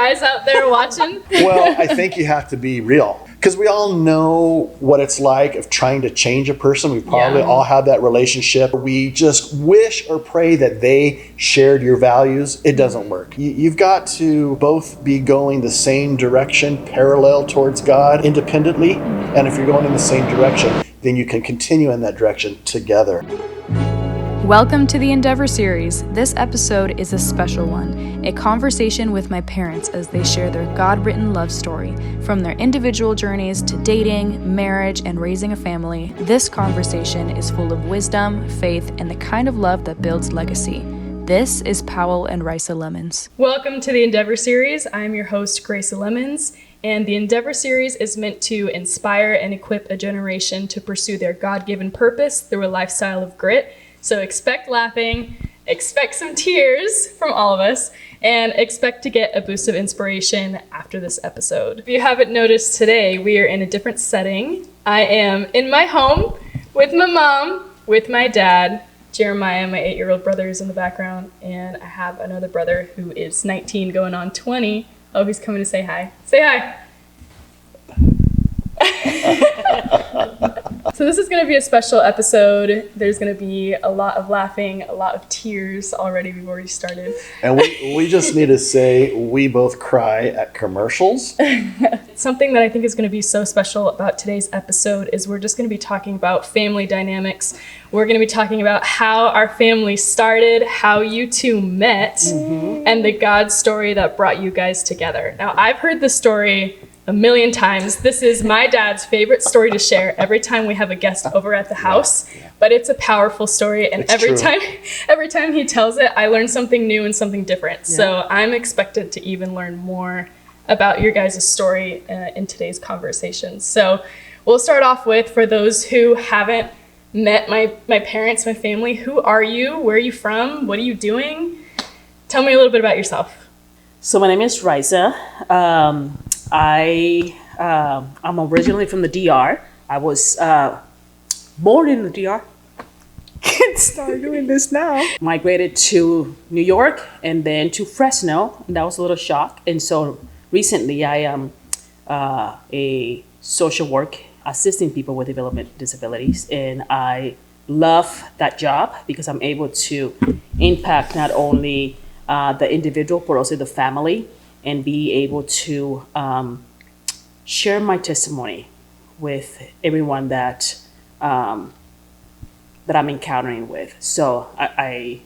guys out there watching? Well, I think you have to be real. Because we all know what it's like of trying to change a person. We probably all have that relationship. We just wish or pray that they shared your values. It doesn't work. You've got to both be going the same direction, parallel towards God, independently. And if you're going in the same direction, then you can continue in that direction together. Welcome to the Endeavor series. This episode is a special one, a conversation with my parents as they share their God-written love story. From their individual journeys to dating, marriage, and raising a family, this conversation is full of wisdom, faith, and the kind of love that builds legacy. This is Powell and Raysa Lemons. Welcome to the Endeavor series. I'm your host, Greysa Lemons, and the Endeavor series is meant to inspire and equip a generation to pursue their God-given purpose through a lifestyle of grit. So expect laughing, expect some tears from all of us, and expect to get a boost of inspiration after this episode. If you haven't noticed today, we are in a different setting. I am in my home with my mom, with my dad. Jeremiah, my 8-year-old brother, is in the background, and I have another brother who is 19 going on 20. Oh, he's coming to say hi. Say hi. So this is going to be a special episode. There's going to be a lot of laughing, a lot of tears already. We've already started. And we just need to say we both cry at commercials. Something that I think is going to be so special about today's episode is we're just going to be talking about family dynamics. We're going to be talking about how our family started, how you two met, and the God story that brought you guys together. Now, I've heard this story a million times. This is my dad's favorite story to share every time we have a guest over at the house, but it's a powerful story, and every time he tells it, I learn something new and something different. So I'm expected to even learn more about your guys' story in today's conversation. So we'll start off with, for those who haven't met my parents, my family, who are you? Where are you from? What are you doing? Tell me a little bit about yourself. So my name is Greysa. I'm originally from the DR. I was born in the DR. Can't start doing this now. Migrated to New York and then to Fresno. And that was a little shock. And so recently I am a social work assisting people with developmental disabilities. And I love that job because I'm able to impact not only the individual, but also the family, and be able to share my testimony with everyone that I'm encountering with. So I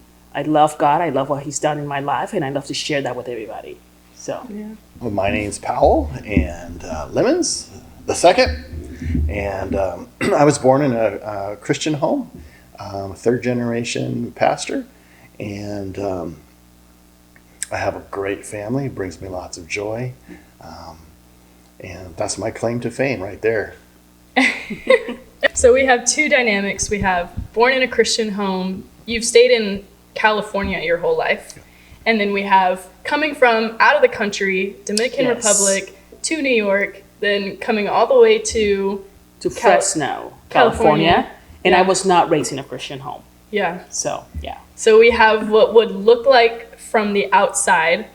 love God. I love what He's done in my life, and I love to share that with everybody. So Well, my name's Powell and Lemons, the second. And I was born in a Christian home, third generation pastor, and I have a great family. It brings me lots of joy. And that's my claim to fame right there. So we have two dynamics. We have born in a Christian home. You've stayed in California your whole life. And then we have coming from out of the country, Dominican Republic, to New York, then coming all the way to Fresno, California. And I was not raised in a Christian home. Yeah. So we have what would look like from the outside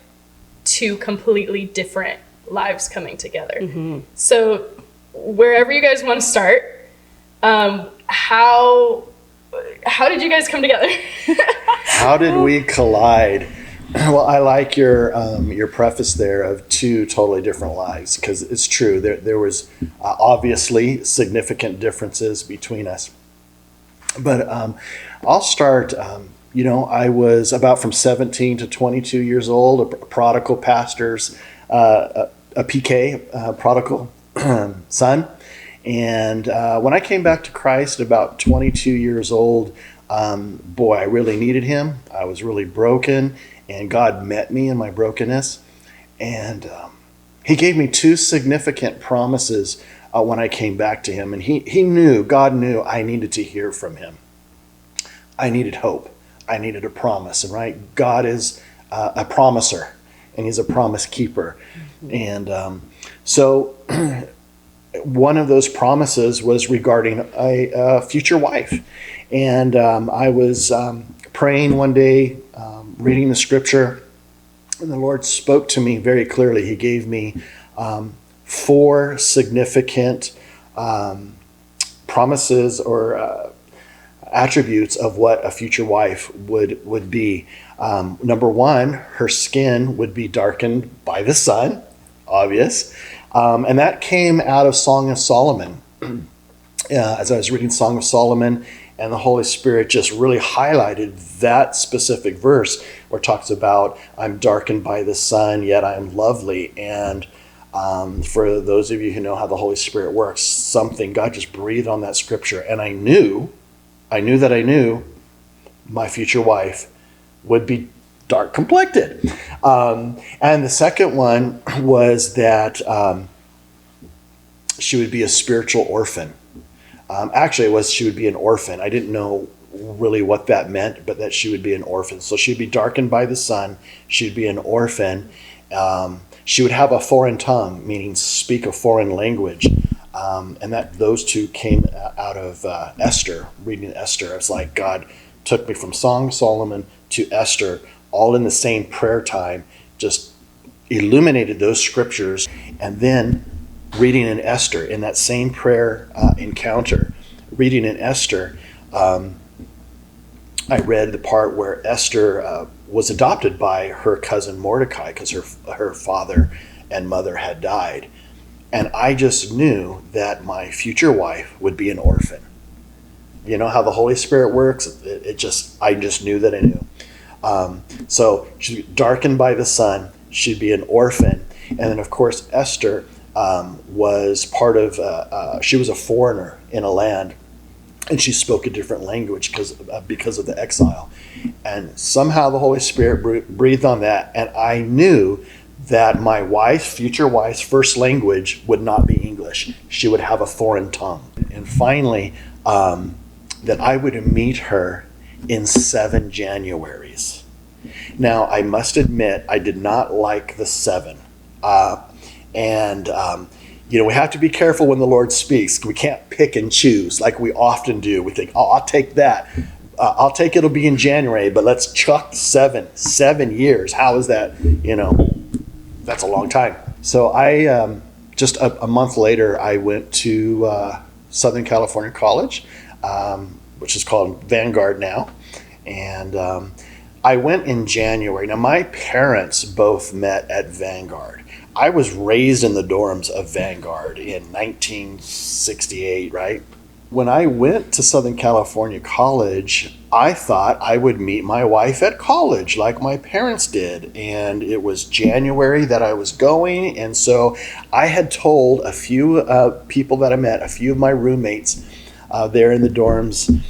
two completely different lives coming together. So wherever you guys want to start, how did you guys come together? How did we collide? Well, I like your preface there of two totally different lives, because it's true. There was obviously significant differences between us. But I'll start. I was about from 17 to 22 years old, a prodigal pastor's, a PK, prodigal son. And when I came back to Christ about 22 years old, I really needed Him. I was really broken, and God met me in my brokenness. And He gave me two significant promises when I came back to Him. And God knew I needed to hear from Him. I needed hope. I needed a promise. And right, God is a promiser, and He's a promise keeper. And so one of those promises was regarding a future wife. And I was praying one day, reading the scripture, And the Lord spoke to me very clearly. He gave me 4 significant promises or attributes of what a future wife would be. Number 1, her skin would be darkened by the sun, obvious. And that came out of Song of Solomon. As I was reading Song of Solomon, and the Holy Spirit just really highlighted that specific verse where it talks about, I'm darkened by the sun, yet I am lovely. And for those of you who know how the Holy Spirit works, God just breathed on that scripture. And I knew my future wife would be dark complected. And the second one was that she would be a spiritual orphan. Actually, it was she would be an orphan. I didn't know really what that meant, but that she would be an orphan. So she'd be darkened by the sun. She'd be an orphan. She would have a foreign tongue, meaning speak a foreign language. And that those two came out of Esther, reading Esther. It's like God took me from Song of Solomon to Esther, all in the same prayer time, just illuminated those scriptures, and then reading in Esther, in that same prayer encounter, reading in Esther, I read the part where Esther was adopted by her cousin Mordecai because her father and mother had died. And I just knew that my future wife would be an orphan. You know how the Holy Spirit works? I just knew that I knew. So she's darkened by the sun. She'd be an orphan. And then, of course, Esther was part of, she was a foreigner in a land, and she spoke a different language because of the exile. And somehow the Holy Spirit breathed on that, and I knew that my future wife's first language would not be English. She would have a foreign tongue. And finally, that I would meet her in 7 Januaries. Now, I must admit, I did not like the 7. We have to be careful when the Lord speaks. We can't pick and choose like we often do. We think, I'll take that. I'll take it'll be in January, but let's chuck 7 years. How is that? That's a long time. So I, just a month later, I went to Southern California College, which is called Vanguard now. And I went in January. Now, my parents both met at Vanguard. I was raised in the dorms of Vanguard in 1968, right? When I went to Southern California College, I thought I would meet my wife at college like my parents did. And it was January that I was going. And so I had told a few people that I met, a few of my roommates there in the dorms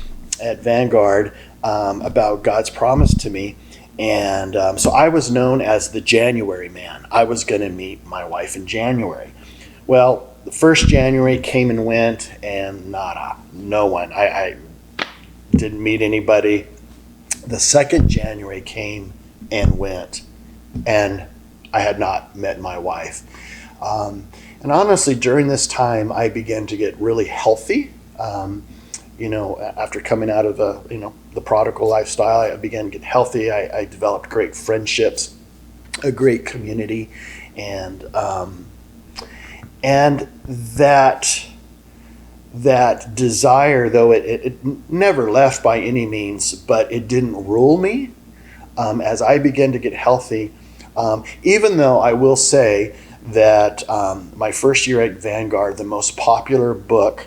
at Vanguard about God's promise to me. And so I was known as the January man. I was going to meet my wife in January. Well, the first January came and went, and no one. I didn't meet anybody. The second January came and went, and I had not met my wife. And honestly, during this time, I began to get really healthy. After coming out of the prodigal lifestyle, I began to get healthy. I developed great friendships, a great community, and that desire, though it never left by any means, but it didn't rule me. As I began to get healthy, even though I will say that my first year at Vanguard, the most popular book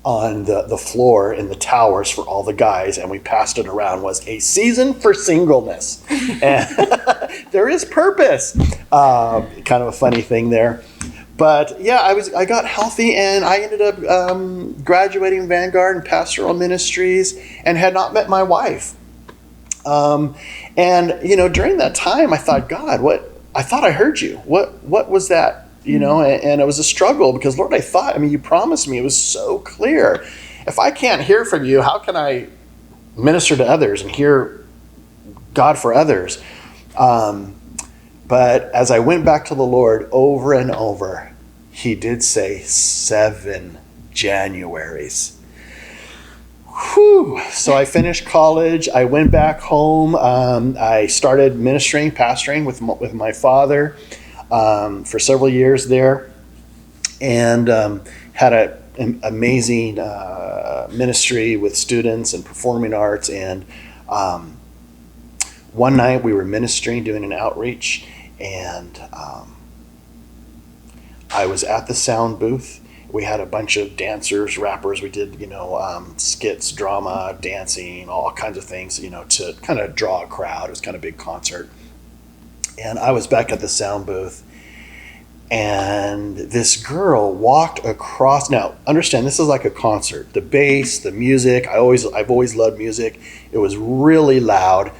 on the floor in the towers for all the guys, and we passed it around, was A Season for Singleness. And there is purpose. Kind of a funny thing there. But yeah, I got healthy, and I ended up graduating Vanguard in pastoral ministries and had not met my wife. During that time, I thought, God, I thought I heard you. What was that? And it was a struggle because, Lord, you promised me. It was so clear. If I can't hear from you, how can I minister to others and hear God for others? But as I went back to the Lord over and over, He did say 7 Januaries. So I finished college. I went back home. I started pastoring with my father for several years there, and had an amazing ministry with students and performing arts. And one night we were ministering, doing an outreach, and I was at the sound booth. We had a bunch of dancers, rappers. We did, skits, drama, dancing, all kinds of things, to kind of draw a crowd. It was kind of a big concert. And I was back at the sound booth, and this girl walked across. Now, understand, this is like a concert. The bass, the music. I've always loved music. It was really loud.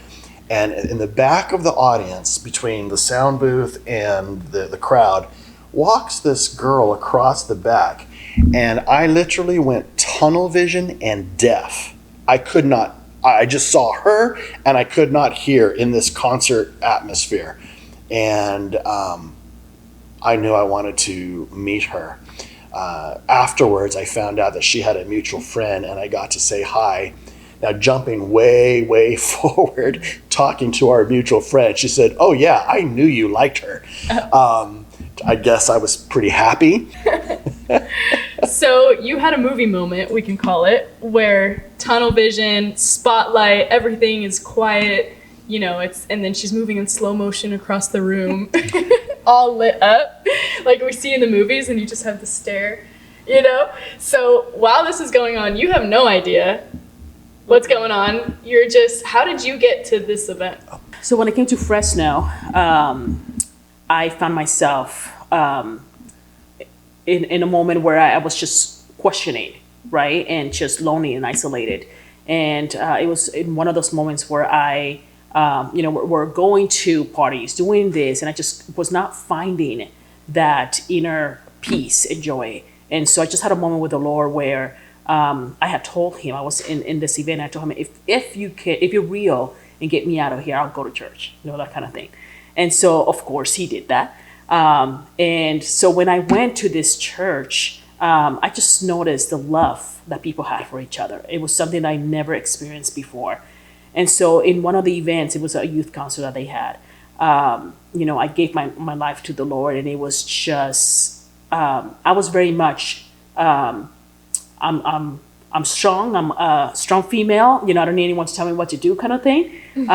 And in the back of the audience, between the sound booth and the crowd, walks this girl across the back, and I literally went tunnel vision and deaf. I just saw her, and I could not hear in this concert atmosphere. And I knew I wanted to meet her. Afterwards, I found out that she had a mutual friend, and I got to say hi. Now, jumping way, way forward, talking to our mutual friend, she said, "Oh yeah, I knew you liked her." I guess I was pretty happy. So you had a movie moment, we can call it, where tunnel vision, spotlight, everything is quiet, and then she's moving in slow motion across the room, all lit up, like we see in the movies, and you just have to stare, So while this is going on, you have no idea what's going on. How did you get to this event? So when I came to Fresno, I found myself in a moment where I was just questioning, right? And just lonely and isolated. And it was in one of those moments where we're going to parties, doing this, and I just was not finding that inner peace and joy. And so I just had a moment with the Lord where I had told him, I was in this event, I told him, if you're real and get me out of here, I'll go to church, that kind of thing. And so, of course, he did that. And so when I went to this church, I just noticed the love that people had for each other. It was something I never experienced before. And so in one of the events, it was a youth concert that they had. I gave my life to the Lord, and it was just, I was very much, I'm strong. I'm a strong female. I don't need anyone to tell me what to do, kind of thing. When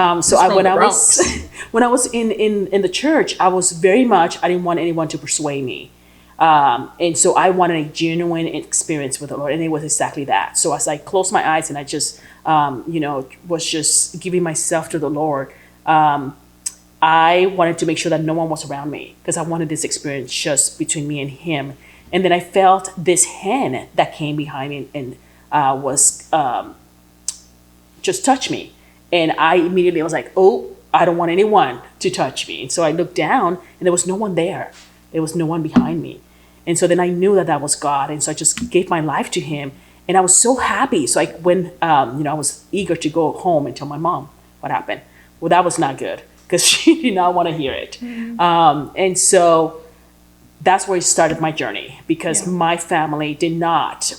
I was in the church, I was very much, I didn't want anyone to persuade me, and so I wanted a genuine experience with the Lord, and it was exactly that. So as I closed my eyes and I just, was just giving myself to the Lord, I wanted to make sure that no one was around me, because I wanted this experience just between me and Him. And then I felt this hand that came behind me and was just touch me. And I immediately was like, oh, I don't want anyone to touch me. And so I looked down, and there was no one there. There was no one behind me. And so then I knew that was God. And so I just gave my life to Him. And I was so happy. So when I was eager to go home and tell my mom what happened. Well, that was not good, because she did not want to hear it. Mm-hmm. And so that's where it started my journey, because my family did not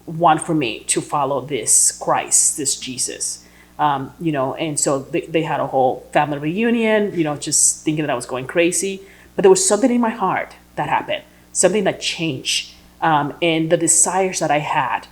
want for me to follow this Christ, this Jesus. And so they had a whole family reunion, just thinking that I was going crazy. But there was something in my heart that happened, something that changed. And the desires that I had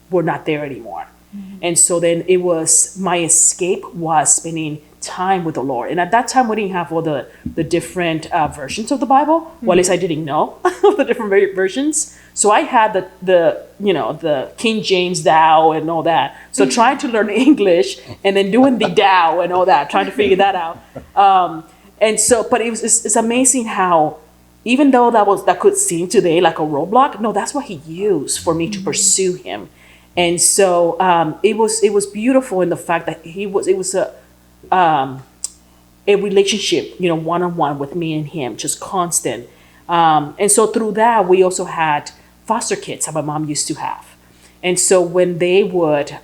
were not there anymore. Mm-hmm. And so then it was, my escape was spending time with the Lord. And at that time, we didn't have all the different versions of the Bible. Mm-hmm. Well, at least I didn't know the different versions. So I had the King James Thou and all that. So trying to learn English and then doing the Thou and all that, trying to figure that out. But it's amazing how, even though that could seem today like a roadblock, no, that's what He used for me to pursue Him. And so it was beautiful in the fact that it was a relationship, one-on-one with me and Him, just constant. And so through that, we also had foster kids that my mom used to have. And so when they would,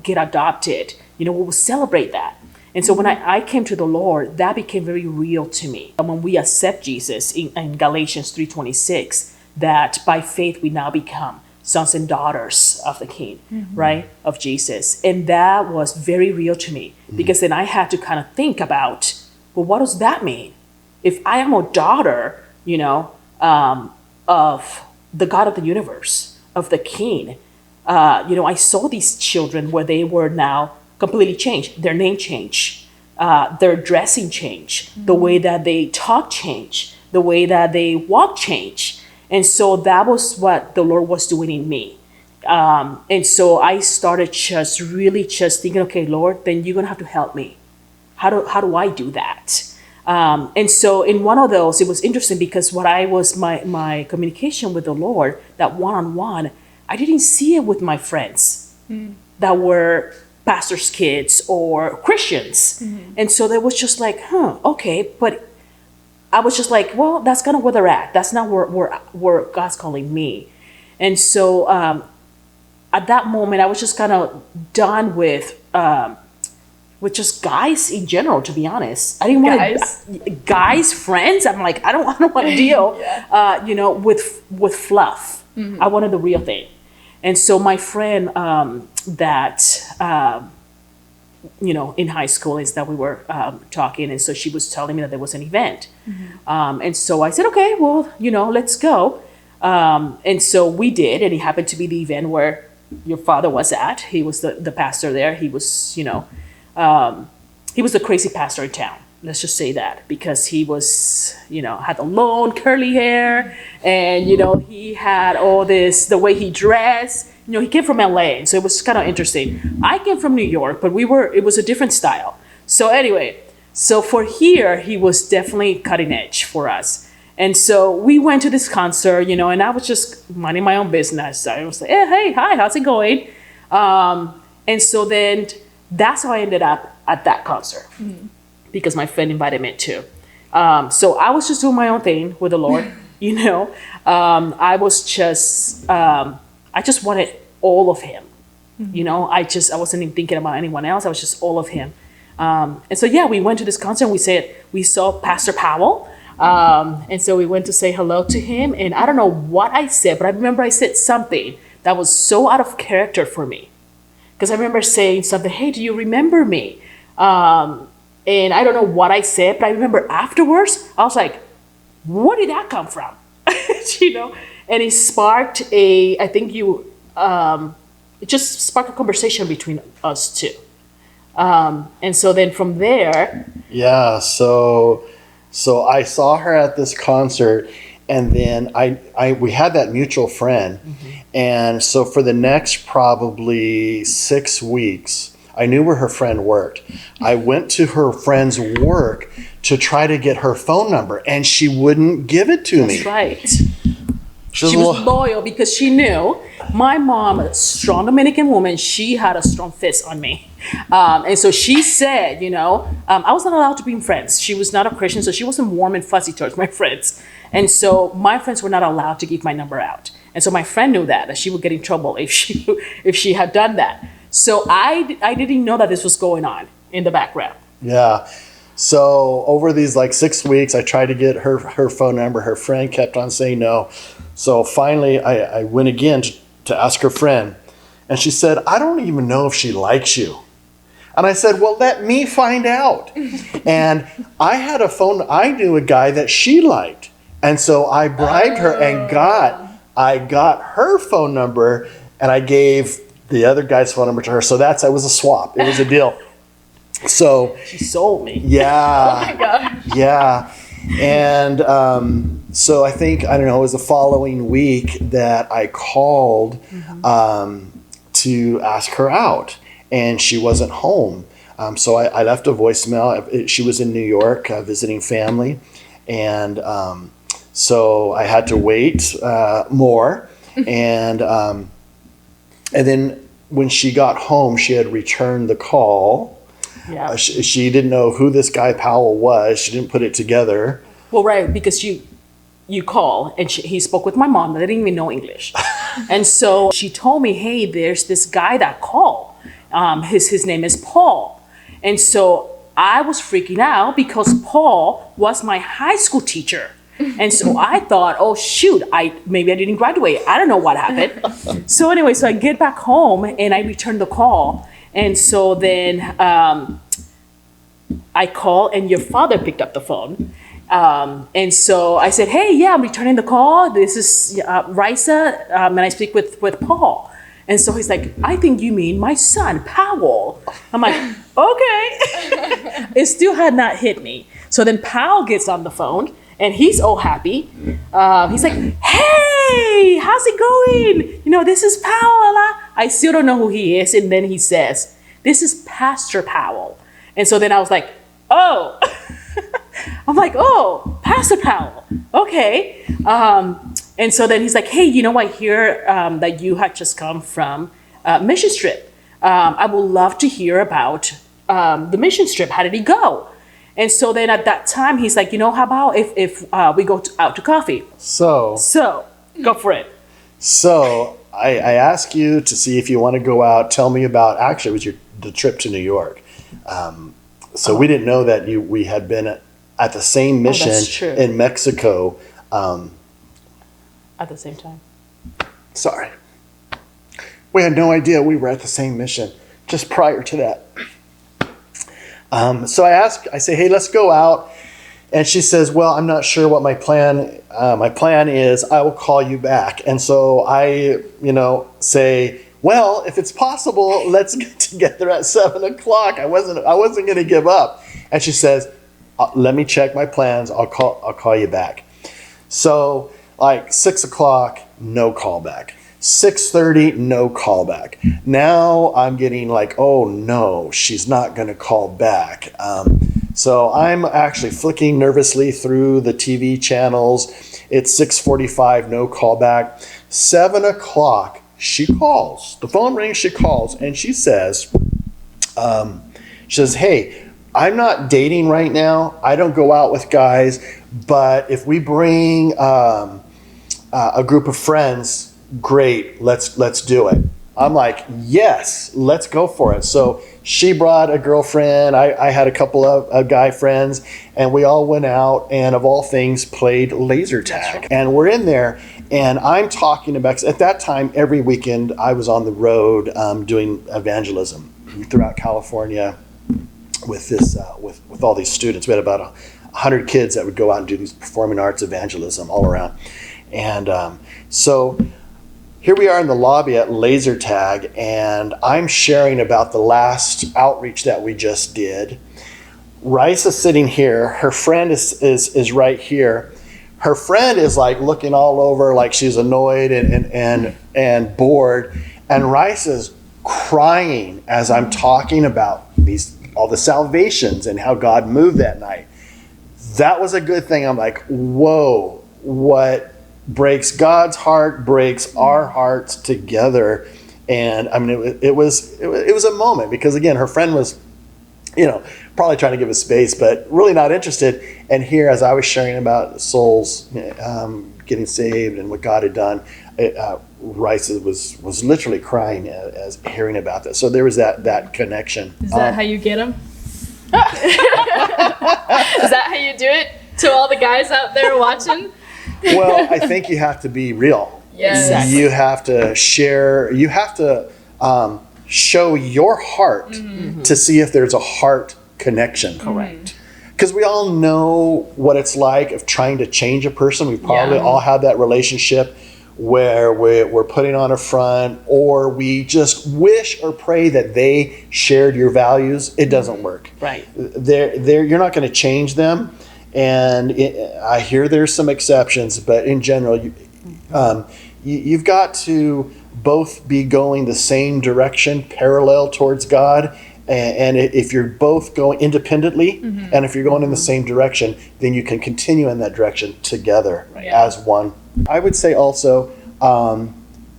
get adopted, we would celebrate that. And so when I came to the Lord, that became very real to me. And when we accept Jesus in Galatians 3:26, that by faith we now become sons and daughters of the King, right? Of Jesus. And that was very real to me because then I had to kind of think about, well, what does that mean? If I am a daughter, of the God of the universe, of the King, I saw these children where they were now completely changed. Their name changed, their dressing changed, the way that they talk changed, the way that they walk changed. And so that was what the Lord was doing in me. And so I started just thinking, okay, Lord, then you're going to have to help me. How do I do that? And so in one of those, it was interesting because what I was my communication with the Lord, that one-on-one, I didn't see it with my friends that were pastors' kids or Christians. And so there was just like, okay. But I was just like, well, that's kind of where they're at. That's not where God's calling me. And so at that moment, I was just kind of done with just guys in general, to be honest. I didn't want guys, friends. I'm like, I don't want to deal, with fluff. I wanted the real thing. And so my friend in high school is that we were talking. And so she was telling me that there was an event. And so I said, okay, well, let's go. And so we did. And it happened to be the event where your father was at. He was the pastor there. He was, he was the crazy pastor in town. Let's just say that, because he was, had the long curly hair and, he had all this, the way he dressed, he came from LA. So it was kind of interesting. I came from New York, but it was a different style. So anyway, for here, he was definitely cutting edge for us. And so we went to this concert, and I was just minding my own business. I was like, hey, hi, how's it going? And so then that's how I ended up at that concert. Because my friend invited me too. So I was just doing my own thing with the Lord, I just wanted all of him. I wasn't even thinking about anyone else. I was just all of him. And so, we went to this concert and we saw Pastor Powell. And so we went to say hello to him. And I don't know what I said, but I remember I said something that was so out of character for me. Because I remember saying something, hey, do you remember me? And I don't know what I said, but I remember afterwards, I was like, where did that come from? And it sparked it just sparked a conversation between us two. And so then from there. Yeah, so I saw her at this concert, and then we had that mutual friend. And so for the next probably 6 weeks, I knew where her friend worked. I went to her friend's work to try to get her phone number, and she wouldn't give it to me. That's right. She was loyal because she knew my mom, a strong Dominican woman, she had a strong fist on me. And so she said, I was not allowed to be friends. She was not a Christian, so she wasn't warm and fuzzy towards my friends. And so my friends were not allowed to give my number out. And so my friend knew that she would get in trouble if she had done that. So I didn't know that this was going on in the background. Yeah. So over these 6 weeks, I tried to get her phone number. Her friend kept on saying no. So finally, I went again to ask her friend. And she said, I don't even know if she likes you. And I said, well, let me find out. And I had I knew a guy that she liked. And so I bribed her and I got her phone number, and I gave the other guy's phone number to her. So it was a swap. It was a deal. So she sold me. Yeah. Oh my God. Yeah. And so I think, it was the following week that I called to ask her out, and she wasn't home. So I left a voicemail. She was in New York visiting family. And so I had to wait more. And then when she got home, she had returned the call. Yeah. She didn't know who this guy Powell was. She didn't put it together. Well, right, because you call, and he spoke with my mom. They didn't even know English. And so she told me, hey, there's this guy that called. His name is Paul. And so I was freaking out because Paul was my high school teacher. And so I thought, oh shoot, maybe I didn't graduate. I don't know what happened. So anyway, so I get back home and I return the call. And so then I call and your father picked up the phone. And so I said, hey, yeah, I'm returning the call. This is Raysa, and I speak with Paul. And so he's like, I think you mean my son, Powell. I'm like, okay. It still had not hit me. So then Powell gets on the phone and he's all happy. He's like, hey, how's it going? This is Powell. I still don't know who he is. And then he says, this is Pastor Powell. And so then I was like, oh. I'm like, oh, Pastor Powell. Okay. And so then he's like, hey, I hear that you had just come from mission trip. I would love to hear about the mission trip. How did it go? And so then at that time, he's like, how about if we go out to coffee? So go for it. So I ask you to see if you want to go out. Tell me about, actually, it was the trip to New York. So we didn't know that we had been at the same mission in Mexico. At the same time. Sorry. We had no idea we were at the same mission just prior to that. So I say, hey, let's go out. And she says, well, I'm not sure what my plan is. I will call you back. And so I, say, well, if it's possible, let's get together at 7:00. I wasn't going to give up. And she says, let me check my plans. I'll call you back. So like 6:00, no call back. 6:30, no call back. Now I'm getting like, oh no, she's not going to call back. So I'm actually flicking nervously through the TV channels. It's 6:45, no call back. 7:00, she calls. The phone rings, she calls, and she says, hey, I'm not dating right now. I don't go out with guys, but if we bring a group of friends, great, let's do it. I'm like, yes, let's go for it. So she brought a girlfriend. I had a couple of guy friends, and we all went out and, of all things, played laser tag. And we're in there, and I'm talking about, 'cause at that time, every weekend, I was on the road doing evangelism throughout California with all these students. We had about 100 kids that would go out and do these performing arts evangelism all around. And so here we are in the lobby at laser tag, and I'm sharing about the last outreach that we just did. Raysa's sitting here. Her friend is right here. Her friend is like looking all over like she's annoyed and bored. And Raysa's crying as I'm talking about all the salvations and how God moved that night. That was a good thing. I'm like, whoa, what breaks God's heart breaks our hearts together. And I mean, it was a moment, because again, her friend was, probably trying to give us space, but really not interested. And here, as I was sharing about souls getting saved and what God had done, Raysa was literally crying as hearing about this. So there was that connection. Is that how you get them? Is that how you do it to all the guys out there watching? Well, I think you have to be real. Yes. Exactly. You have to share. You have to show your heart to see if there's a heart connection. Correct. Because we all know what it's like of trying to change a person. We probably all have that relationship where we're putting on a front, or we just wish or pray that they shared your values. It doesn't work. Right. You're not going to change them. And I hear there's some exceptions, but in general, you've got to both be going the same direction, parallel towards God. And if you're both going independently, and if you're going in the same direction, then you can continue in that direction together as one. I would say also,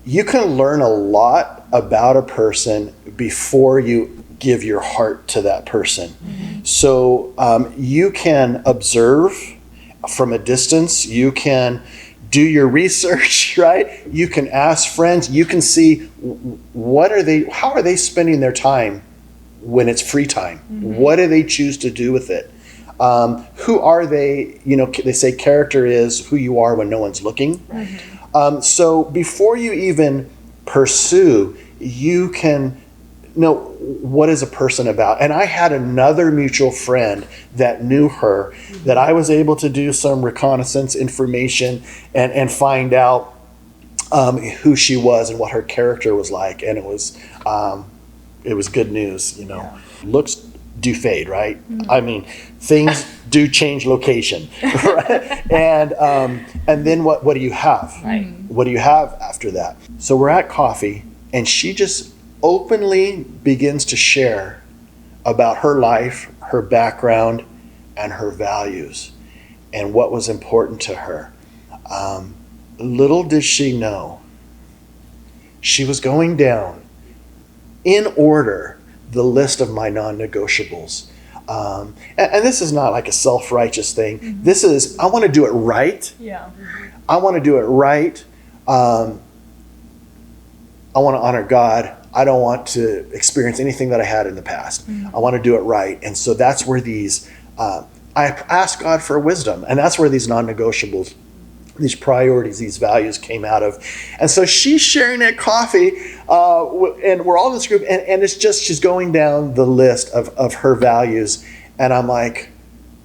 you can learn a lot about a person before you give your heart to that person. So you can observe from a distance. You can do your research, right? You can ask friends. You can see how are they spending their time when it's free time? What do they choose to do with it? Who are they? You know, they say character is who you are when no one's looking. Right. So before you even pursue, you can know what is a person about. And I had another mutual friend that knew her, that I was able to do some reconnaissance information and find out who she was and what her character was like. And it was good news, you know. Yeah. Looks do fade, right? I mean, things do change location, right? And then what do you have? Right. What do you have after that? So we're at coffee, and she just openly begins to share about her life, her background, and her values, and what was important to her. Little did she know, she was going down in order the list of my non-negotiables. And this is not like a self-righteous thing. This is, I want to do it right. Yeah. I want to do it right. I want to honor God. I don't want to experience anything that I had in the past. I want to do it right. And so that's where these, I asked God for wisdom, and that's where these non-negotiables, these priorities, these values came out of. And so she's sharing that coffee, and we're all in this group, and it's just, she's going down the list of her values. And I'm like,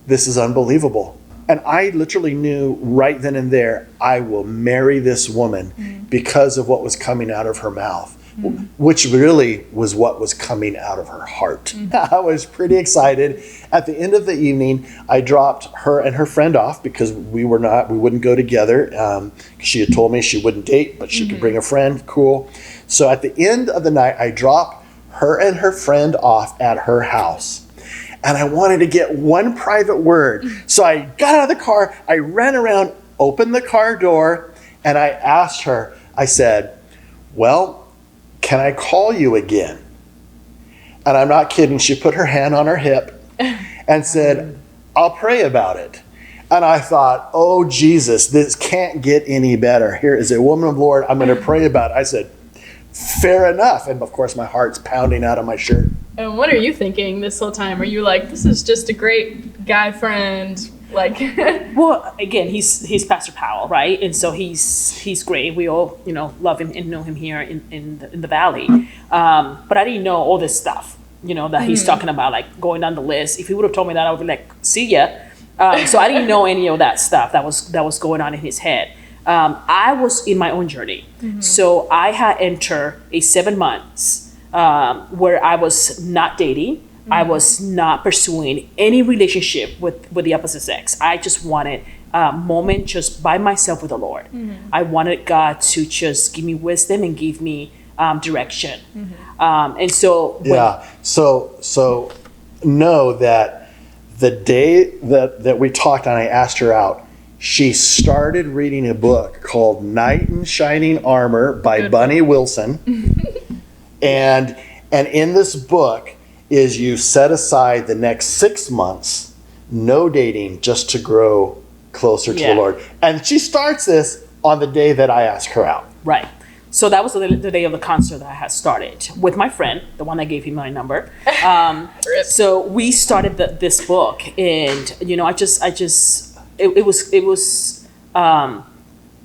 this is unbelievable. And I literally knew right then and there, I will marry this woman because of what was coming out of her mouth. Which really was what was coming out of her heart. I was pretty excited. At the end of the evening, I dropped her and her friend off because we wouldn't go together. She had told me she wouldn't date, but she could bring a friend. Cool. So at the end of the night, I dropped her and her friend off at her house. And I wanted to get one private word. So I got out of the car, I ran around, opened the car door, and I asked her, I said, well, can I call you again? And I'm not kidding. She put her hand on her hip and said, I'll pray about it. And I thought, oh, Jesus, this can't get any better. Here is a woman of the Lord. I'm going to pray about it. I said, fair enough. And of course, my heart's pounding out of my shirt. And what are you thinking this whole time? Are you like, this is just a great guy friend? Like, well, again, he's Pastor Powell, right? And so he's great. We all, love him and know him here in the Valley. But I didn't know all this stuff, that he's talking about, like going down the list. If he would have told me that, I would be like, see ya. So I didn't know any of that stuff that was going on in his head. I was in my own journey. So I had entered a 7 months where I was not dating. I was not pursuing any relationship with the opposite sex. I just wanted a moment just by myself with the Lord. I wanted God to just give me wisdom and give me direction. And so so know that the day that we talked and I asked her out, she started reading a book called Knight in Shining Armor by Bunny Wilson. and in this book is you set aside the next 6 months, no dating, just to grow closer to the Lord. And she starts this on the day that I asked her out. Right. So that was the day of the concert that I had started with my friend, the one that gave him my number. So we started this book, and it was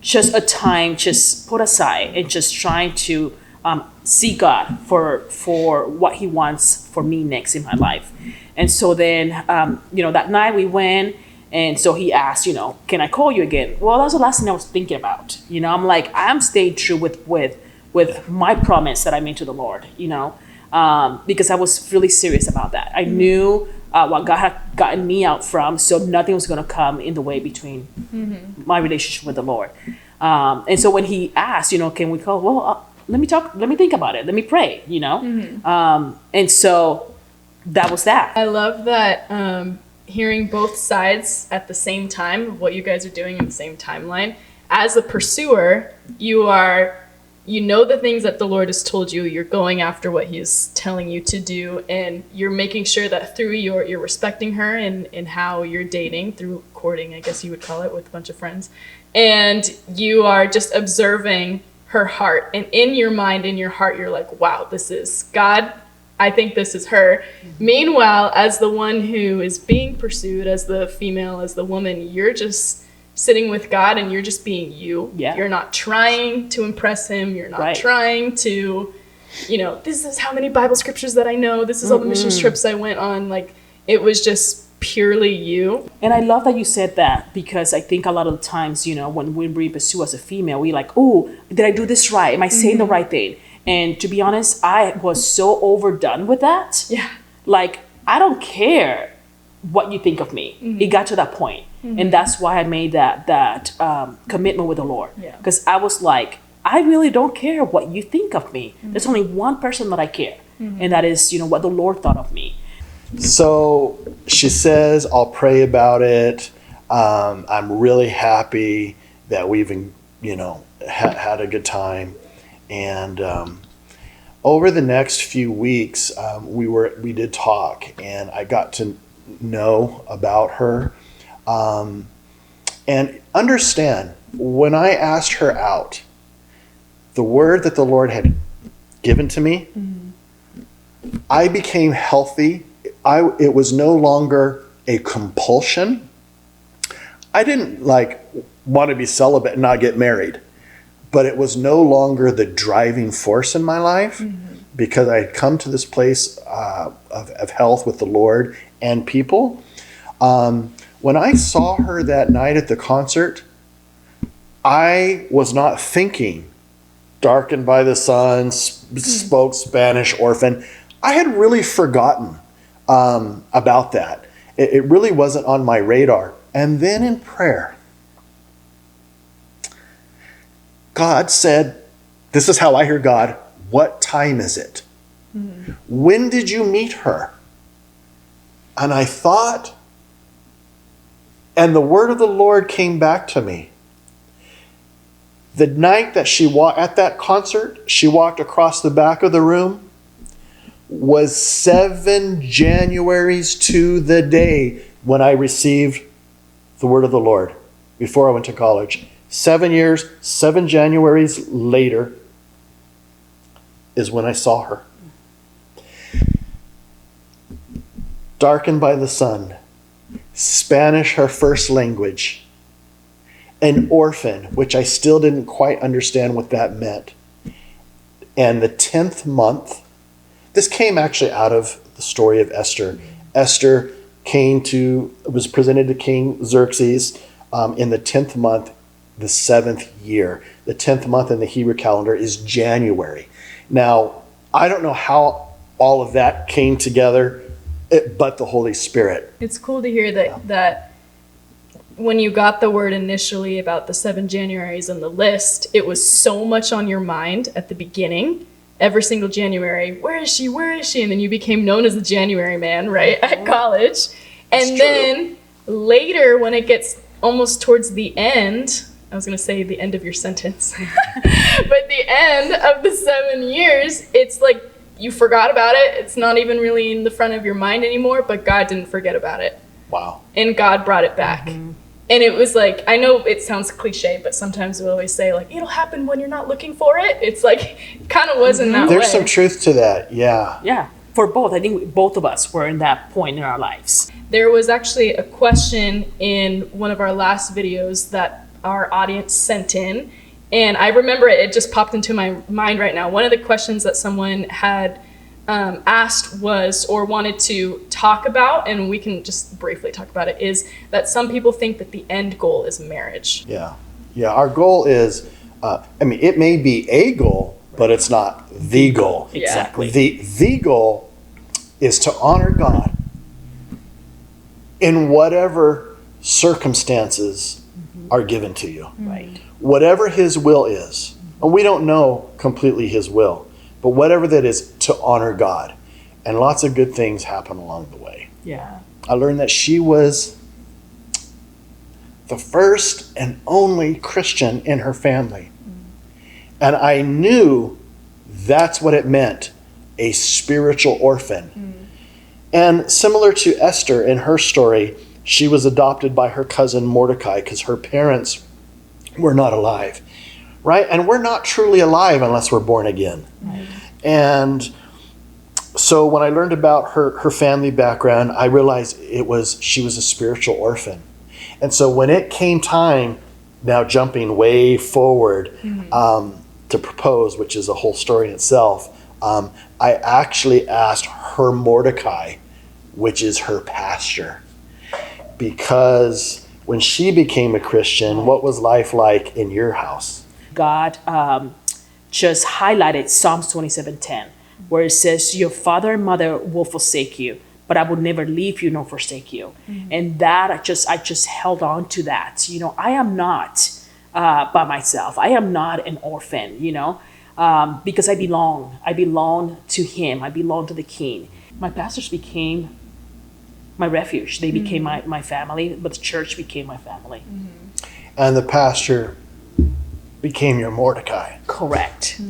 just a time just put aside and just trying to see God for what he wants for me next in my life. And so then, that night we went, and so he asked, can I call you again? Well, that was the last thing I was thinking about. I'm like, I'm staying true with my promise that I made to the Lord, because I was really serious about that. I knew what God had gotten me out from, so nothing was going to come in the way between my relationship with the Lord. And so when he asked, can we call? Well, let me think about it. Let me pray, And so that was that. I love that hearing both sides at the same time of what you guys are doing in the same timeline. As a pursuer, you know the things that the Lord has told you. You're going after what he is telling you to do, and you're making sure that through you're respecting her in how you're dating, through courting, I guess you would call it, with a bunch of friends. And you are just observing her heart, and in your mind, in your heart, you're like, wow, this is God. I think this is her. Meanwhile, as the one who is being pursued, as the female, as the woman, you're just sitting with God and you're just being you. Yeah. You're not trying to impress him. You're not trying to, this is how many Bible scriptures that I know. This is all the mission trips I went on. Like, it was just purely you. And I love that you said that, because I think a lot of the times, when we pursue as a female, we like, oh, did I do this right? Am I saying the right thing? And to be honest, I was so overdone with that. Yeah. Like, I don't care what you think of me. It got to that point. And that's why I made that commitment with the Lord. Because I was like, I really don't care what you think of me. There's only one person that I care. And that is, what the Lord thought of me. So she says, I'll pray about it. I'm really happy that we've, had a good time. And over the next few weeks, we did talk, and I got to know about her. And understand, when I asked her out, the word that the Lord had given to me, I became healthy. It was no longer a compulsion. I didn't want to be celibate and not get married, but it was no longer the driving force in my life, because I had come to this place of health with the Lord and people. When I saw her that night at the concert, I was not thinking darkened by the sun, spoke Spanish, orphan. I had really forgotten about that. It really wasn't on my radar. And then in prayer, God said, this is how I hear God, what time is it? When did you meet her? And I thought, and the word of the Lord came back to me. The night that she walked at that concert, she walked across the back of the room, was 7 Januaries to the day when I received the word of the Lord before I went to college. 7 years, 7 Januaries later is when I saw her. Darkened by the sun, Spanish her first language, an orphan, which I still didn't quite understand what that meant. And the 10th month, this came actually out of the story of Esther. Esther was presented to King Xerxes in the 10th month, the 7th year. The 10th month in the Hebrew calendar is January. Now, I don't know how all of that came together, but the Holy Spirit. It's cool to hear that when you got the word initially about the 7 Januaries on the list, it was so much on your mind at the beginning. Every single January, where is she? Where is she? And then you became known as the January man, right, at college. And then later, when it gets almost towards the end, I was going to say the end of your sentence, but the end of the 7 years, it's like you forgot about it. It's not even really in the front of your mind anymore, but God didn't forget about it. Wow. And God brought it back. And it was like, I know it sounds cliche, but sometimes we always say, like, it'll happen when you're not looking for it. It's like, kind of wasn't that way. There's some truth to that, yeah. Yeah, for both. I think both of us were in that point in our lives. There was actually a question in one of our last videos that our audience sent in. And I remember it just popped into my mind right now. One of the questions that someone had asked was, or wanted to talk about, and we can just briefly talk about it, is that some people think that the end goal is marriage. Yeah. Our goal is, it may be a goal, but it's not the goal. Exactly. The goal is to honor God in whatever circumstances are given to you. Right. Whatever His will is, and we don't know completely His will, but whatever that is, to honor God. And lots of good things happen along the way. Yeah. I learned that she was the first and only Christian in her family. And I knew that's what it meant, a spiritual orphan. And similar to Esther in her story, she was adopted by her cousin Mordecai because her parents were not alive, right? And we're not truly alive unless we're born again. Right. And So when I learned about her family background, I realized she was a spiritual orphan. And so when it came time, now jumping way forward, to propose, which is a whole story in itself, I actually asked her Mordecai, which is her pastor, because when she became a Christian, what was life like in your house? God just highlighted Psalms 27:10, where it says, your father and mother will forsake you, but I will never leave you nor forsake you. And that I just held on to that. I am not by myself. I am not an orphan, because I belong. I belong to him. I belong to the King. My pastors became my refuge. They became my family, but the church became my family. And the pastor became your Mordecai. Correct.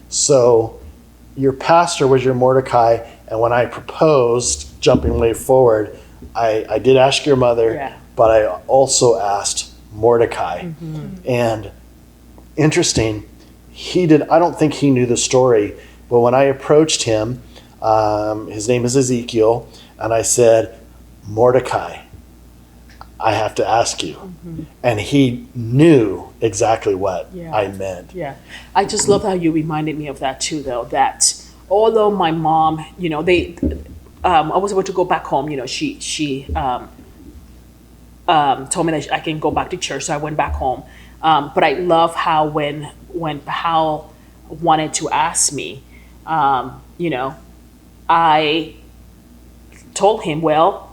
So your pastor was your Mordecai, and when I proposed, jumping way forward, I did ask your mother, but I also asked Mordecai. And interesting, I don't think he knew the story, but when I approached him, his name is Ezekiel, and I said, Mordecai, I have to ask you. And he knew exactly what I meant. Yeah. I just love how you reminded me of that too, though, that although my mom, I was able to go back home, she told me that I can go back to church, so I went back home. But I love how when Powell wanted to ask me, I told him, well,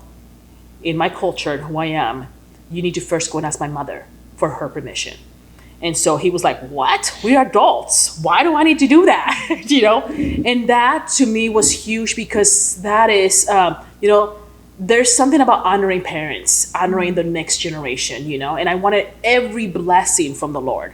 in my culture and who I am, you need to first go and ask my mother for her permission. And so he was like, what? We are adults. Why do I need to do that? And that to me was huge, because that is, there's something about honoring parents, honoring the next generation, and I wanted every blessing from the Lord.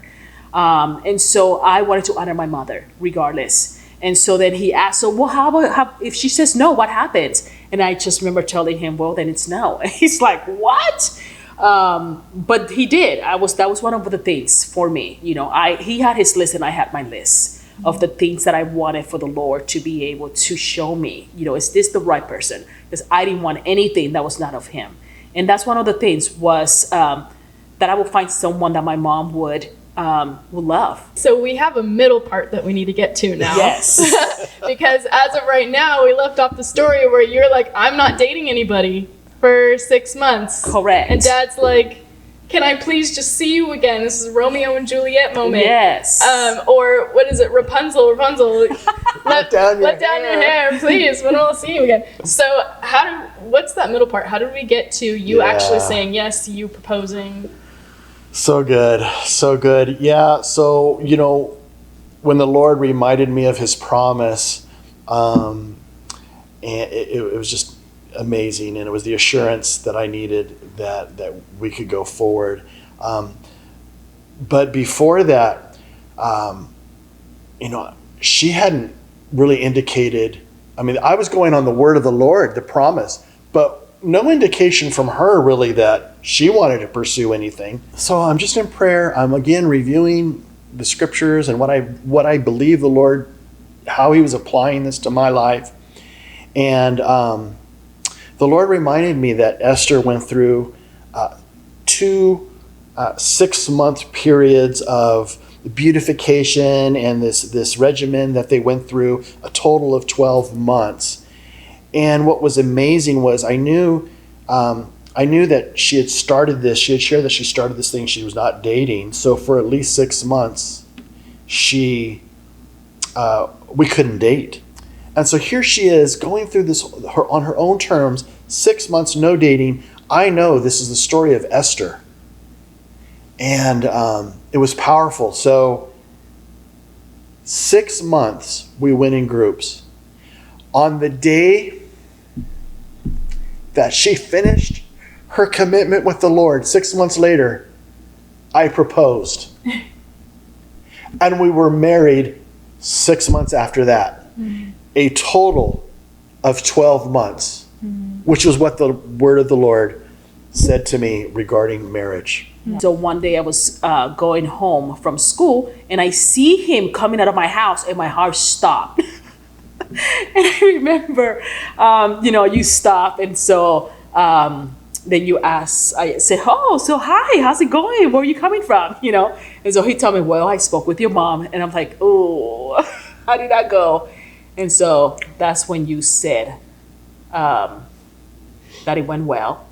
And so I wanted to honor my mother regardless. And so then he asked, so well, how if she says no, what happens? And I just remember telling him, well, then it's no. And he's like, what? But he did. That was one of the things for me. He had his list and I had my list of the things that I wanted for the Lord to be able to show me, is this the right person? Because I didn't want anything that was not of him. And that's one of the things was that I would find someone that my mom would love. So we have a middle part that we need to get to now. Yes. Because as of right now, we left off the story where you're like, I'm not dating anybody for 6 months. Correct. And Dad's like, can I please just see you again? This is Romeo and Juliet moment. Yes. Or what is it? Rapunzel. let down your hair, please. When will I see you again? So what's that middle part? How did we get to you actually saying yes, you proposing? So good. Yeah. So, when the Lord reminded me of his promise, and it was just amazing. And it was the assurance that I needed that we could go forward. But before that, she hadn't really indicated, I was going on the word of the Lord, the promise, but no indication from her really that she wanted to pursue anything. So I'm just in prayer. I'm again reviewing the scriptures and what I believe the Lord, how he was applying this to my life. And the Lord reminded me that Esther went through 2 6-month periods of beautification and this regimen that they went through, a total of 12 months. And what was amazing was I knew that she had started this. She had shared that she started this thing. She was not dating. So for at least 6 months, we couldn't date. And so here she is going through this on her own terms, 6 months, no dating. I know this is the story of Esther. And it was powerful. So 6 months we went in groups. On the day that she finished her commitment with the Lord, 6 months later, I proposed. And we were married 6 months after that. Mm-hmm. A total of 12 months, which was what the word of the Lord said to me regarding marriage. So one day I was going home from school and I see him coming out of my house and my heart stopped. And I remember, you stop, and so then you ask, I said, oh, so hi, how's it going? Where are you coming from? And so he told me, well, I spoke with your mom. And I'm like, oh, how did that go? And so that's when you said that it went well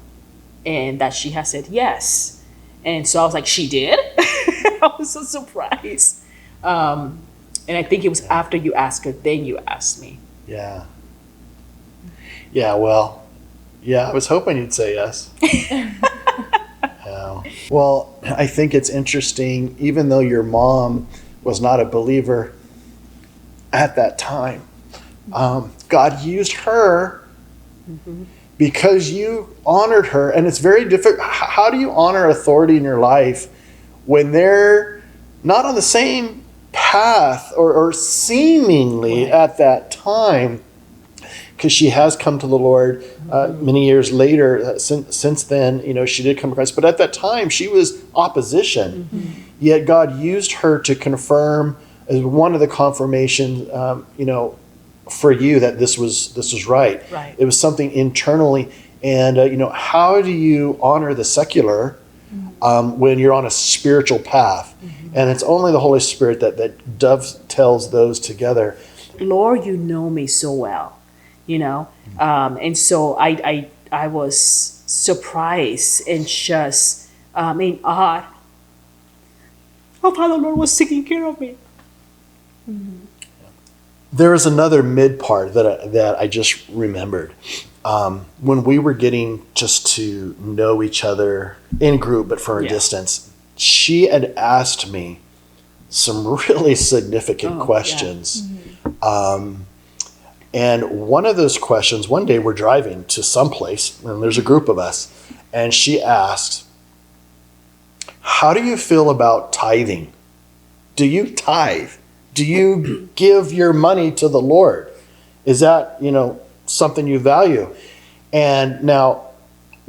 and that she has said yes. And so I was like, she did? I was so surprised. And I think it was after you asked her, then you asked me. Yeah. Yeah, well, yeah, I was hoping you'd say yes. Yeah. Well, I think it's interesting, even though your mom was not a believer at that time, God used her because you honored her. And it's very difficult. How do you honor authority in your life when they're not on the same path or seemingly at that time? Because she has come to the Lord many years later. Since then, she did come to Christ. But at that time, she was opposition. Yet God used her to confirm as one of the confirmations, for you that this was right. Right. It was something internally. And, how do you honor the secular when you're on a spiritual path? And it's only the Holy Spirit that dovetails those together. Lord, you know me so well, and so I was surprised and just odd of how the Lord was taking care of me. There is another mid part that I just remembered. When we were getting just to know each other in group, but from a distance, she had asked me some really significant questions. And one of those questions, one day we're driving to someplace, and there's a group of us, and she asked, how do you feel about tithing? Do you tithe? Do you give your money to the Lord? Is that, something you value? And now,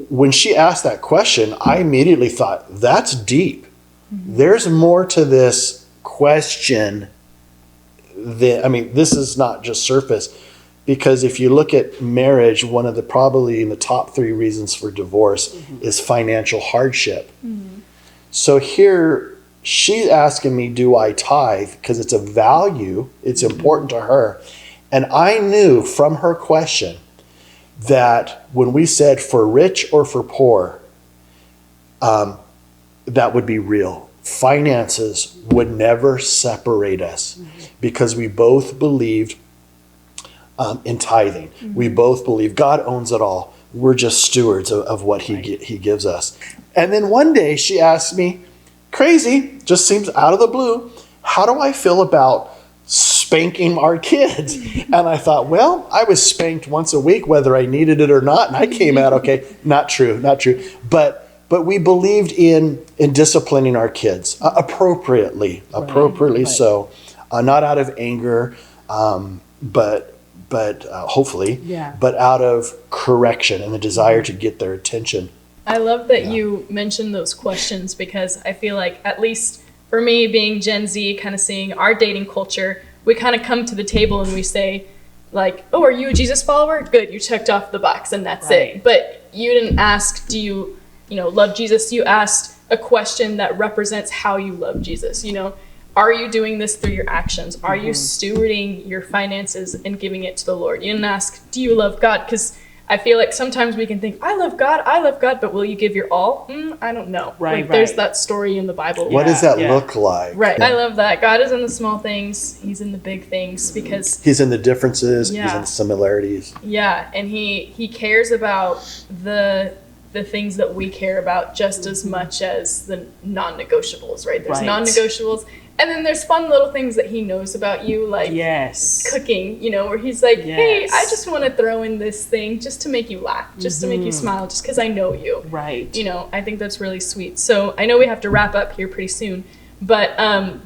when she asked that question, I immediately thought, that's deep. There's more to this question this is not just surface. Because if you look at marriage, one of the probably in the top 3 reasons for divorce is financial hardship. So here she's asking me, do I tithe? Because it's a value, it's important to her. And I knew from her question that when we said for rich or for poor, that would be real. Finances would never separate us because we both believed in tithing. We both believe God owns it all. We're just stewards of what he gives us. And then one day she asked me, crazy, just seems out of the blue, how do I feel about spanking our kids? And I thought, well, I was spanked once a week, whether I needed it or not. And I came out okay. Not true. But we believed in disciplining our kids appropriately. So, not out of anger, but hopefully, but out of correction and the desire to get their attention. I love that you mentioned those questions because I feel like, at least for me, being Gen Z, kind of seeing our dating culture, we kind of come to the table and we say, like, oh, are you a Jesus follower? Good, you checked off the box and that's it. But you didn't ask, do you love Jesus? You asked a question that represents how you love Jesus. Are you doing this through your actions? Are you stewarding your finances and giving it to the Lord? You didn't ask, do you love God? Because I feel like sometimes we can think, I love God, but will you give your all? I don't know. There's that story in the Bible. What does that look like? Right. I love that. God is in the small things. He's in the big things because he's in the differences. He's in the similarities. Yeah. And he cares about the things that we care about just as much as the non-negotiables, right? There's non-negotiables. And then there's fun little things that he knows about you, like cooking, where he's like, hey, I just want to throw in this thing just to make you laugh, just to make you smile, just because I know you. Right. I think that's really sweet. So I know we have to wrap up here pretty soon, but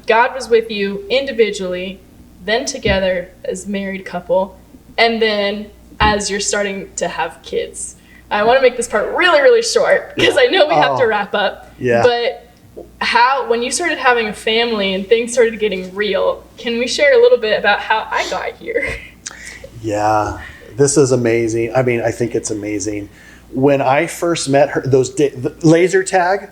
God was with you individually, then together as married couple, and then as you're starting to have kids. I want to make this part really, really short because I know we have to wrap up. Yeah. But when you started having a family and things started getting real, can we share a little bit about how I got here? Yeah, this is amazing. I mean, I think it's amazing. When I first met her, the laser tag,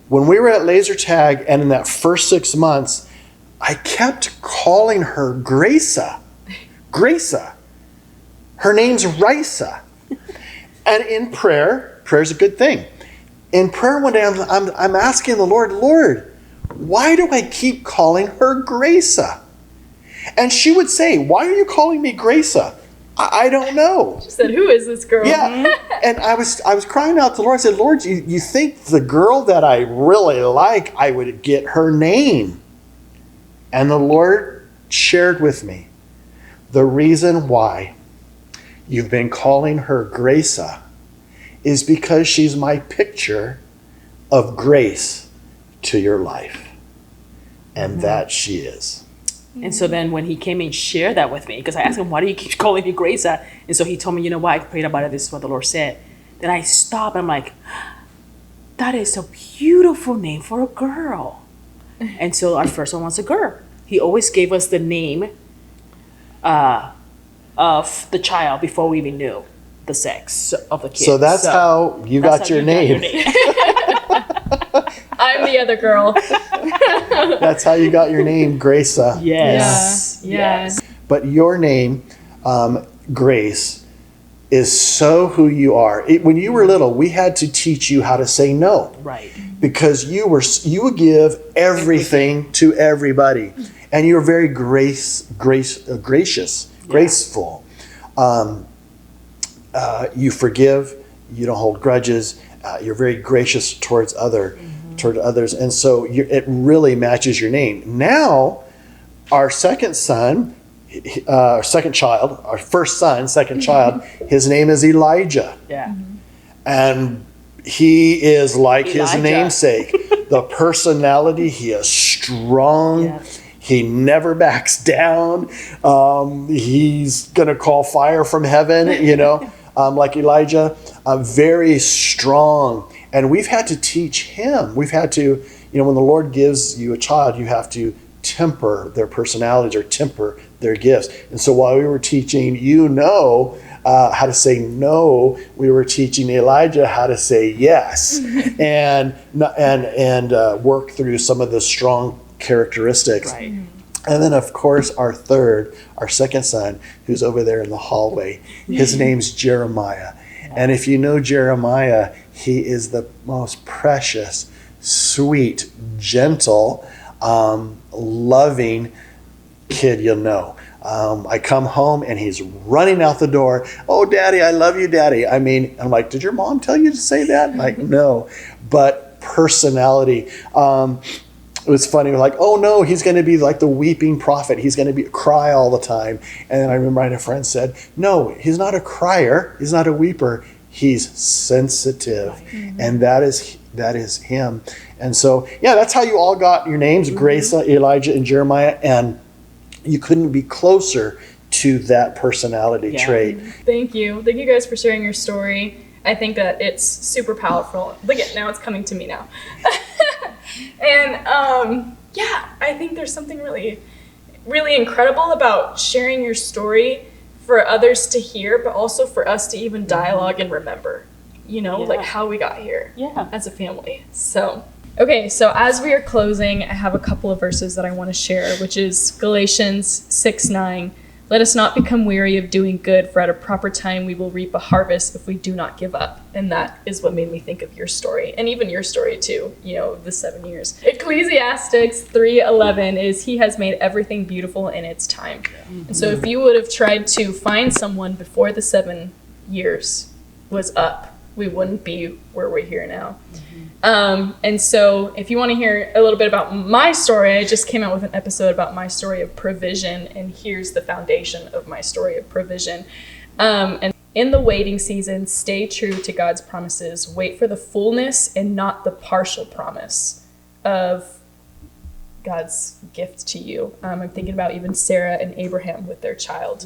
when we were at laser tag, and in that first 6 months, I kept calling her Greysa. Greysa. Her name's Raysa. And in prayer's a good thing. In prayer one day, I'm asking the Lord, why do I keep calling her Greysa? And she would say, why are you calling me Greysa? I don't know. She said, who is this girl? Yeah. And I was crying out to the Lord. I said, Lord, you think the girl that I really like, I would get her name. And the Lord shared with me the reason why you've been calling her Greysa is because she's my picture of grace to your life. And that she is. And so then when he came and shared that with me, because I asked him, why do you keep calling me Greysa? And so he told me, you know what, I prayed about it, this is what the Lord said. Then I stopped, I'm like, that is a beautiful name for a girl. And so our first one was a girl. He always gave us the name of the child before we even knew the sex of the kid. So that's how you got your name. I'm the other girl. That's how you got your name, Greysa. Yes. Yeah. Yes. But your name, Grace, is so who you are. When you were little, we had to teach you how to say no. Right. Because you would give everything to everybody. And you were very gracious, graceful. You forgive, you don't hold grudges, you're very gracious towards others. And so it really matches your name. Now, our second son, our second child, our first son, second child, his name is Elijah. Yeah. And he is like his Elijah. namesake. The personality, he is strong. Yeah. He never backs down. He's going to call fire from heaven, like Elijah. Very strong. And we've had to teach him. We've had to, when the Lord gives you a child, you have to temper their personalities or temper their gifts. And so while we were teaching, how to say no, we were teaching Elijah how to say yes, and work through some of the strong characteristics. Right. And then, of course, our second son, who's over there in the hallway, his name's Jeremiah. And if you know Jeremiah, he is the most precious, sweet, gentle, loving kid you'll know. I come home and he's running out the door. Oh, Daddy, I love you, Daddy. I mean, I'm like, did your mom tell you to say that? I'm like, no. But personality. It was funny. We're like, oh no, he's going to be like the weeping prophet. He's going to cry all the time. And then I remember my friend said, no, he's not a crier. He's not a weeper. He's sensitive. Mm-hmm. And that is him. And so, that's how you all got your names, Greysa, Elijah, and Jeremiah. And you couldn't be closer to that personality trait. Thank you. Thank you guys for sharing your story. I think that it's super powerful. Look at now, it's coming to me now. And I think there's something really, really incredible about sharing your story for others to hear, but also for us to even dialogue and remember, like how we got here as a family. So, okay, so as we are closing, I have a couple of verses that I want to share, which is Galatians 6:9. Let us not become weary of doing good, for at a proper time we will reap a harvest if we do not give up. And that is what made me think of your story, and even your story too, the 7 years. Ecclesiastes 3:11 is, he has made everything beautiful in its time. Mm-hmm. And so if you would have tried to find someone before the 7 years was up, we wouldn't be where we're here now. Mm-hmm. And so if you want to hear a little bit about my story, I just came out with an episode about my story of provision, and here's the foundation of my story of provision. And in the waiting season, stay true to God's promises. Wait for the fullness and not the partial promise of God's gift to you. I'm thinking about even Sarah and Abraham with their child,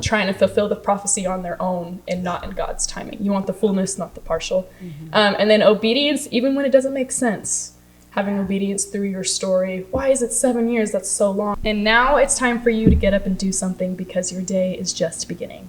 trying to fulfill the prophecy on their own and not in God's timing. You want the fullness, not the partial. And then obedience, even when it doesn't make sense. having obedience through your story. Why is it 7 years? That's so long. And now it's time for you to get up and do something because your day is just beginning.